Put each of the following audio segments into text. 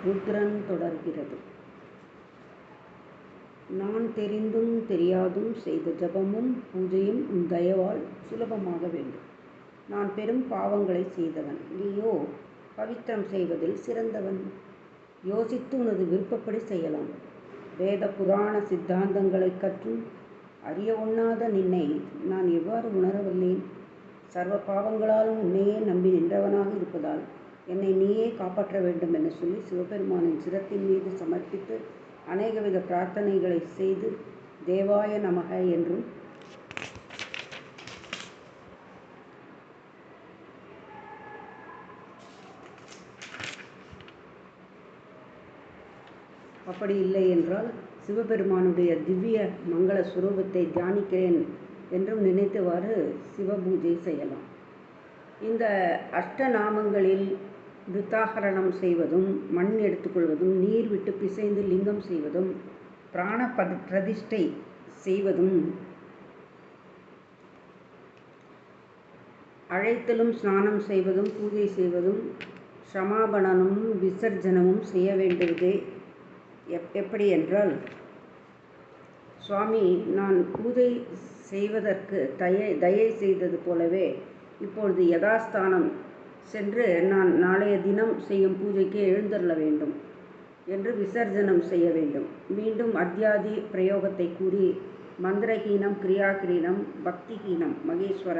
ருத்ரன் தொடர்கிறது. நான் தெரிந்தும் தெரியாதும் செய்த ஜபமும் பூஜையும் உன் தயவால் சுலபமாக வேண்டும். நான் பெரும் பாவங்களை செய்தவன், நீயோ பவித்திரம் செய்வதில் சிறந்தவன். யோசித்து உனது விருப்பப்படி செய்யலாம். வேத புராண சித்தாந்தங்களை கற்றும் அறிய ஒண்ணாத நின்னை நான் எவ்வாறு உணரவில்லேன்? சர்வ பாவங்களாலும் உன்னையே நம்பி நின்றவனாக இருப்பதால் என்னை நீயே காப்பாற்ற வேண்டும் என சொல்லி சிவபெருமானின் சிரத்தின் மீது சமர்ப்பித்து அநேகவித பிரார்த்தனைகளை செய்து தேவாய நமக என்றும் அப்படி இல்லை என்றால் சிவபெருமானுடைய திவ்ய மங்கள சுரூபத்தை தியானிக்கிறேன் என்றும் நினைத்தவாறு சிவபூஜை செய்யலாம். இந்த அஷ்டநாமங்களில் விருத்தாகரணம் செய்வதும், மண் எடுத்துக்கொள்வதும், நீர் விட்டு பிசைந்து லிங்கம் செய்வதும், பிராண பிரதிஷ்டை செய்வதும், அழைத்தலும் ஸ்நானம் செய்வதும், பூஜை செய்வதும், சமாபனமும் விசர்ஜனமும் செய்ய வேண்டியதே. எப்படி என்றால், சுவாமி, நான் பூஜை செய்வதற்கு தயை செய்தது போலவே இப்பொழுது யதாஸ்தானம் சென்று நான் நாளைய தினம் செய்யும் பூஜைக்கு எழுந்தருள வேண்டும் என்று விசர்ஜனம் செய்ய வேண்டும். மீண்டும் அத்தியாதி பிரயோகத்தை கூறி மந்திரஹீனம், கிரியாகிரீனம், பக்திஹீனம், மகேஸ்வர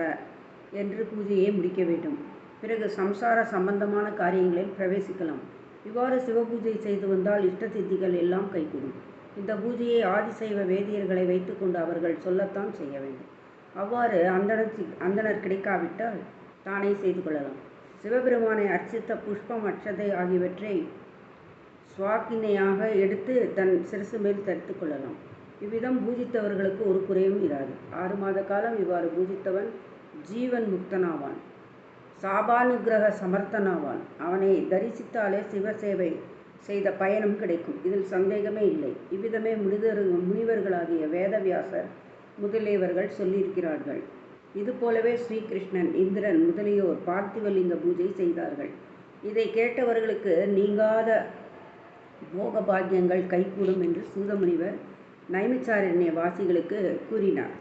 என்று பூஜையை முடிக்க வேண்டும். பிறகு சம்சார சம்பந்தமான காரியங்களில் பிரவேசிக்கலாம். இவ்வாறு சிவபூஜை செய்து வந்தால் இஷ்ட சித்திகள் எல்லாம் கைகூடும். இந்த பூஜையை ஆதிசைவ வேதியர்களை வைத்துக்கொண்டு அவர்கள் சொல்லத்தான் செய்ய வேண்டும். அவ்வாறு அந்தணர் கிடைக்காவிட்டால் தானே செய்து கொள்ளலாம். சிவபெருமானை அர்ச்சித்த புஷ்பம், அட்சதை ஆகியவற்றை சுவாக்கினையாக எடுத்து தன் சிரசு மேல் தரித்து கொள்ளலாம். இவ்விதம் பூஜித்தவர்களுக்கு ஒரு குறையும் இராது. 6 மாத காலம் இவ்வாறு பூஜித்தவன் ஜீவன் முக்தனாவான், சாபானுகிரக சமர்த்தனாவான். அவனை தரிசித்தாலே சிவசேவை செய்த பயனும் கிடைக்கும். இதில் சந்தேகமே இல்லை. இவ்விதமே முனிவர்களாகிய வேதவியாசர் முதலியவர்கள் சொல்லியிருக்கிறார்கள். இதுபோலவே ஸ்ரீகிருஷ்ணன், இந்திரன் முதலியோர் பார்த்திவலிங்க பூஜை செய்தார்கள். இதை கேட்டவர்களுக்கு நீங்காத போக பாக்கியங்கள் கைகூடும் என்று சூதமுனிவர் நைமிச்சாரண்ய வாசிகளுக்கு கூறினார்.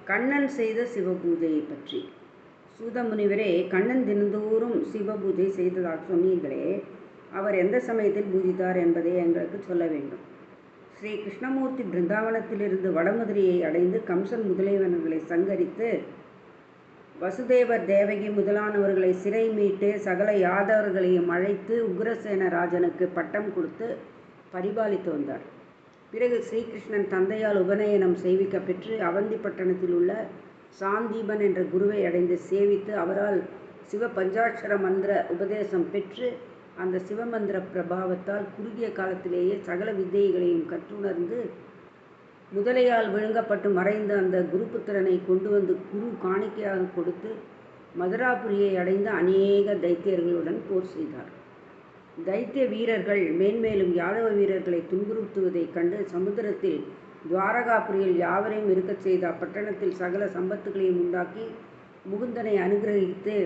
கண்ணன் செய்த சிவபூஜையை பற்றி. சூதமுனிவரே, கண்ணன் தினந்தோறும் சிவபூஜை செய்ததாக சொன்னீர்களே, அவர் எந்த சமயத்தில் பூஜித்தார் என்பதை எங்களுக்கு சொல்ல வேண்டும். ஸ்ரீ கிருஷ்ணமூர்த்தி பிருந்தாவனத்திலிருந்து வடமதுரையை அடைந்து கம்சன் முதலியவர்களை சங்கரித்து வசுதேவர், தேவகி முதலானவர்களை சிறை மீட்டு சகல யாதவர்களையும் அழைத்து உக்ரசேன ராஜனுக்கு பட்டம் கொடுத்து பரிபாலித்து வந்தார். பிறகு ஸ்ரீகிருஷ்ணன் தந்தையால் உபநயனம் செய்விக்க பெற்று அவந்தி பட்டணத்தில் உள்ள சாந்தீபன் என்ற குருவை அடைந்து சேவித்து அவரால் சிவ பஞ்சாட்சர மந்திர உபதேசம் பெற்று அந்த சிவமந்திர பிரபாவத்தால் குறுகிய காலத்திலேயே சகல வித்தைகளையும் கற்றுணர்ந்து முதலையால் விழுங்கப்பட்டு மறைந்த அந்த குருபுத்திரனை கொண்டு வந்து குரு காணிக்கையாக கொடுத்து மதுராபுரியை அடைந்த அநேக தைத்தியர்களுடன் போர் செய்தார். தைத்திய வீரர்கள் மேன்மேலும் யாதவ வீரர்களை துன்புறுத்துவதைக் கண்டு சமுத்திரத்தில் துவாரகாபுரியில் யாவரையும் இருக்கச் செய்த அப்பட்டணத்தில் சகல சம்பத்துகளையும் உண்டாக்கி முகுந்தனை அனுகிரகித்து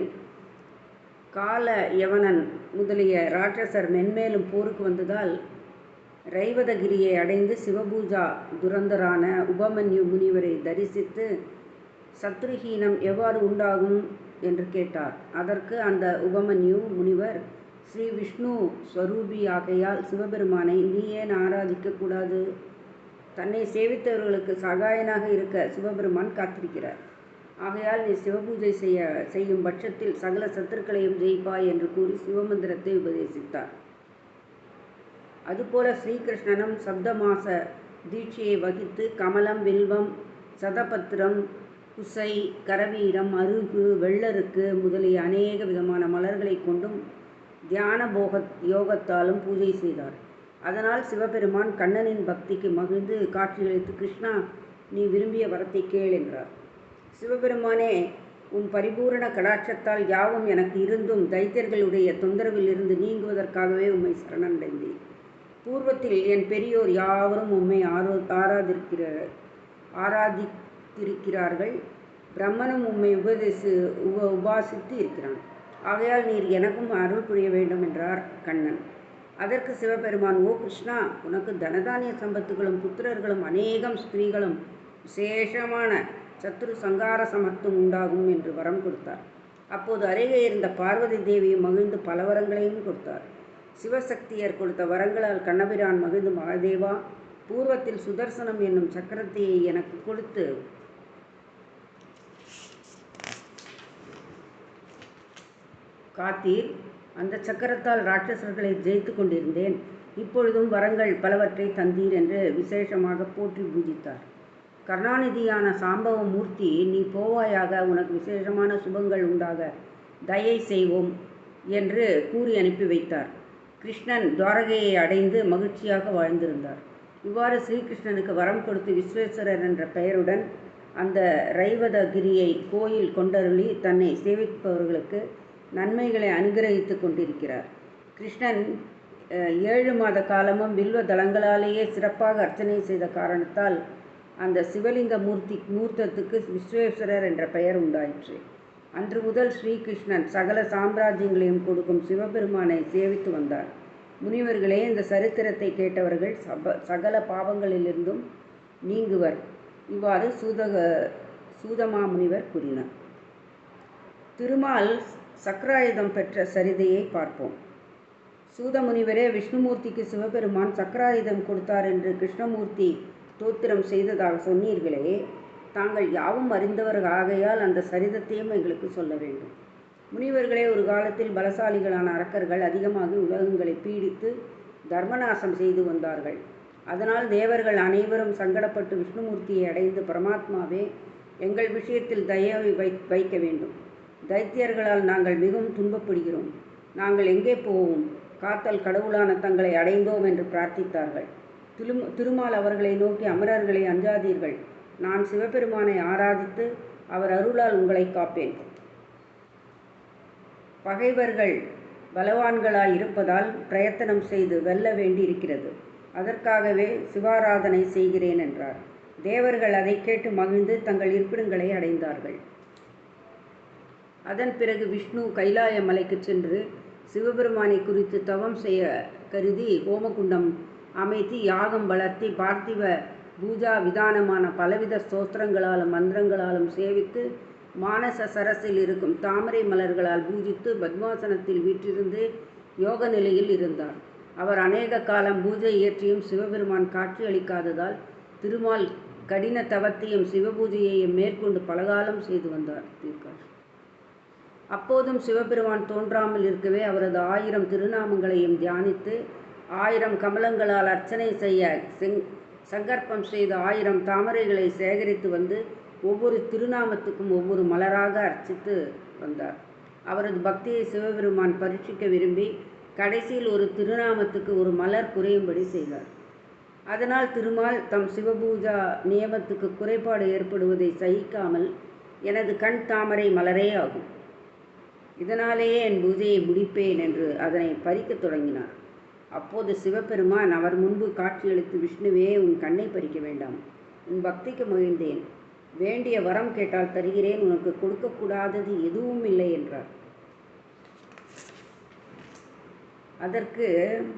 கால யவனன் முதலிய ராட்சசர் மென்மேலும் போருக்கு வந்ததால் ரைவதகிரியை அடைந்து சிவபூஜா துரந்தரான உபமன்யு முனிவரை தரிசித்து சத்ருஹீனம் எவ்வாறு உண்டாகும் என்று கேட்டார். அதற்கு அந்த உபமன்யு முனிவர், ஸ்ரீ விஷ்ணு ஸ்வரூபி ஆகையால் சிவபெருமானை நீ ஏன் ஆராதிக்கக்கூடாது? தன்னை சேவித்தவர்களுக்கு சகாயனாக இருக்க சிவபெருமான் காத்திருக்கிறார். ஆகையால் நீ சிவபூஜை செய்யும் பட்சத்தில் சகல சத்துருக்களையும் ஜெயிப்பாய் என்று கூறி சிவமந்திரத்தை உபதேசித்தார். அதுபோல ஸ்ரீகிருஷ்ணனும் சப்தமாச தீட்சையை வகித்து கமலம், வில்வம், சதபத்திரம், குசை, கரவீரம், அருகு, வெள்ளருக்கு முதலிய அநேக விதமான மலர்களை கொண்டும் தியான யோகத்தாலும் பூஜை செய்தார். அதனால் சிவபெருமான் கண்ணனின் பக்திக்கு மகிழ்ந்து காட்சியளித்து, கிருஷ்ணா, நீ விரும்பிய வரத்தை கேள் என்றார். சிவபெருமானே, உன் பரிபூரண கடாட்சத்தால் யாவும் எனக்கு இருந்தும் தைத்தியர்களுடைய தொந்தரவில் இருந்து நீங்குவதற்காகவே உம்மை சரணடைந்தேன். பூர்வத்தில் என் பெரியோர் யாவரும் உம்மை ஆராதித்திருக்கிறார்கள். பிரம்மனும் உம்மை உபாசித்து இருக்கிறான். ஆகையால் நீர் எனக்கும் அருள் புரிய வேண்டும் என்றார் கண்ணன். அதற்கு சிவபெருமான், ஓ கிருஷ்ணா, உனக்கு தனதானிய சம்பத்துகளும் புத்திரர்களும் அநேகம் ஸ்திரீகளும் விசேஷமான சத்ரு சங்கார சமர்த்தம் உண்டாகும் என்று வரம் கொடுத்தார். அப்போது அருகே இருந்த பார்வதி தேவியும் மகிழ்ந்து பல வரங்களையும் கொடுத்தார். சிவசக்தியர் கொடுத்த வரங்களால் கண்ணபிரான் மகிழ்ந்து, மகாதேவா, பூர்வத்தில் சுதர்சனம் என்னும் சக்கரத்தையை எனக்கு கொடுத்து காத்தீர். அந்த சக்கரத்தால் ராட்சசர்களை ஜெயித்து கொண்டிருந்தேன். இப்பொழுதும் வரங்கள் பலவற்றை தந்தீர் என்று விசேஷமாக போற்றி பூஜித்தார். கருணாநிதியான சாம்பவ மூர்த்தி, நீ போவாயாக, உனக்கு விசேஷமான சுபங்கள் உண்டாக தயை செய்வோம் என்று கூறி அனுப்பி வைத்தார். கிருஷ்ணன் துவாரகையை அடைந்து மகிழ்ச்சியாக வாழ்ந்திருந்தார். இவ்வாறு ஸ்ரீகிருஷ்ணனுக்கு வரம் கொடுத்து விஸ்வேஸ்வரர் என்ற பெயருடன் அந்த ரைவதகிரியை கோயில் கொண்டருளி தன்னை சேவிப்பவர்களுக்கு நன்மைகளை அனுகிரகித்து கொண்டிருக்கிறார். கிருஷ்ணன் 7 மாத காலமும் வில்வ தளங்களாலேயே சிறப்பாக அர்ச்சனை செய்த காரணத்தால் அந்த சிவலிங்க மூர்த்தத்துக்கு விஸ்வேஸ்வரர் என்ற பெயர் உண்டாயிற்று. அன்று முதல் ஸ்ரீகிருஷ்ணன் சகல சாம்ராஜ்யங்களையும் கொடுக்கும் சிவபெருமானை சேவித்து வந்தார். முனிவர்களே, இந்த சரித்திரத்தை கேட்டவர்கள் சகல பாவங்களிலிருந்தும் நீங்குவர். இவ்வாறு சூதமா முனிவர் கூறினார். திருமால் சக்கராயுதம் பெற்ற சரிதையை பார்ப்போம். சூதமுனிவரே, விஷ்ணுமூர்த்திக்கு சிவபெருமான் சக்கராயுதம் கொடுத்தார் என்று கிருஷ்ணமூர்த்தி தோத்திரம் செய்ததாக சொன்னீர்களே, தாங்கள் யாவும் அறிந்தவர்கள் ஆகையால் அந்த சரிதத்தையும் எங்களுக்கு சொல்ல வேண்டும். முனிவர்களே, ஒரு காலத்தில் பலசாலிகளான அரக்கர்கள் அதிகமாக உலகங்களை பீடித்து தர்மநாசம் செய்து வந்தார்கள். அதனால் தேவர்கள் அனைவரும் சங்கடப்பட்டு விஷ்ணுமூர்த்தியை அடைந்து, பரமாத்மாவே, எங்கள் விஷயத்தில் தயவை வைக்க வேண்டும். தைத்தியர்களால் நாங்கள் மிகவும் துன்பப்படுகிறோம். நாங்கள் எங்கே போவோம்? காத்தல் கடவுளான தங்களை அடைந்தோம் என்று பிரார்த்தித்தார்கள். திருமால் அவர்களை நோக்கி, அமரர்களை அஞ்சாதீர்கள். நான் சிவபெருமானை ஆராதித்து அவர் அருளால் உங்களை காப்பேன். பகைவர்கள் பலவான்களாய் இருப்பதால் பிரயத்தனம் செய்து வெல்ல வேண்டி இருக்கிறது. அதற்காகவே சிவாராதனை செய்கிறேன் என்றார். தேவர்கள் அதை கேட்டு மகிழ்ந்து தங்கள் இருப்பிடங்களை அடைந்தார்கள். அதன் பிறகு விஷ்ணு கைலாய மலைக்கு சென்று சிவபெருமானை குறித்து தவம் செய்ய கருதி ஹோமகுண்டம் அமைத்து யாகம் வளர்த்தி பார்த்திவ பூஜா விதானமான பலவித ஸ்தோத்திரங்களாலும் மந்திரங்களாலும் சேவித்து மானச சரசில் இருக்கும் தாமரை மலர்களால் பூஜித்து பத்மாசனத்தில் வீற்றிருந்து யோக நிலையில் இருந்தார். அவர் அநேக காலம் பூஜை இயற்றியும் சிவபெருமான் காட்சி அளிக்காததால் திருமால் கடின தவத்தையும் சிவபூஜையையும் மேற்கொண்டு பலகாலம் செய்து வந்தார். அப்போதும் சிவபெருமான் தோன்றாமல் இருக்கவே அவரது 1000 திருநாமங்களையும் தியானித்து 1000 கமலங்களால் அர்ச்சனை செய்ய சங்கற்பம் செய்து 1000 தாமரைகளை சேகரித்து வந்து ஒவ்வொரு திருநாமத்துக்கும் ஒவ்வொரு மலராக அர்ச்சித்து வந்தார். அவரது பக்தியை சிவபெருமான் பரீட்சிக்க விரும்பி கடைசியில் ஒரு திருநாமத்துக்கு ஒரு மலர் குறையும்படி செய்தார். அதனால் திருமால் தம் சிவபூஜா நியமத்துக்கு குறைபாடு ஏற்படுவதை சகிக்காமல், எனது கண் தாமரை மலரே ஆகும், இதனாலேயே என் பூஜையை முடிப்பேன் என்று அதனை பறிக்கத் தொடங்கினார். அப்போது சிவபெருமான் அவர் முன்பு காட்சியளித்து, விஷ்ணுவே, உன் கண்ணை பறிக்க வேண்டாம். உன் பக்திக்கு மகிழ்ந்தேன். வேண்டிய வரம் கேட்டால் தருகிறேன். உனக்கு கொடுக்கக்கூடாதது எதுவும் இல்லை என்றார். அதற்கு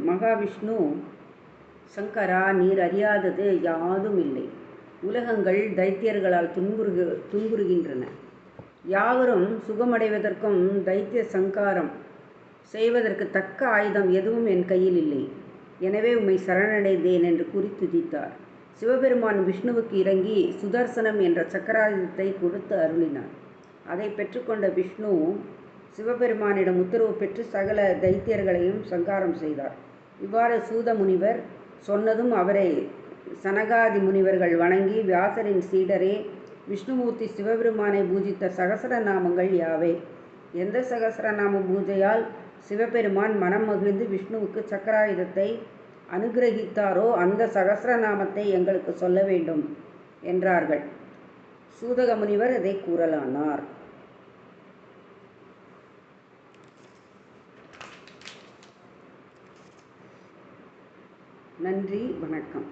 மகாவிஷ்ணு, சங்கரா, நீர் அறியாதது யாதும் இல்லை. உலகங்கள் தைத்தியர்களால் துன்புறுகின்றன. யாவரும் சுகமடைவதற்கும் தைத்திய சங்காரம் செய்வதற்கு தக்க ஆயுதம் எதுவும் என் கையில் இல்லை. எனவே உம்மை சரணடைந்தேன் என்று கூறி துதித்தார். சிவபெருமான் விஷ்ணுவுக்கு இறங்கி சுதர்சனம் என்ற சக்கராயுதத்தை கொடுத்து அருளினார். அதை பெற்றுக்கொண்ட விஷ்ணு சிவபெருமானிடம் உத்தரவு பெற்று சகல தைத்தியர்களையும் சங்காரம் செய்தார். இவ்வாறு சூத முனிவர் சொன்னதும் அவரை சனகாதி முனிவர்கள் வணங்கி, வியாசரின் சீடரே, விஷ்ணுமூர்த்தி சிவபெருமானை பூஜித்த சகசரநாமங்கள் யாவை? எந்த சகசரநாம பூஜையால் சிவபெருமான் மனம் மகிழ்ந்து விஷ்ணுவுக்கு சக்கராயுதத்தை அனுகிரகித்தாரோ அந்த சகசரநாமத்தை எங்களுக்கு சொல்ல வேண்டும் என்றார்கள். சூதக முனிவர் அதை கூறலானார். நன்றி, வணக்கம்.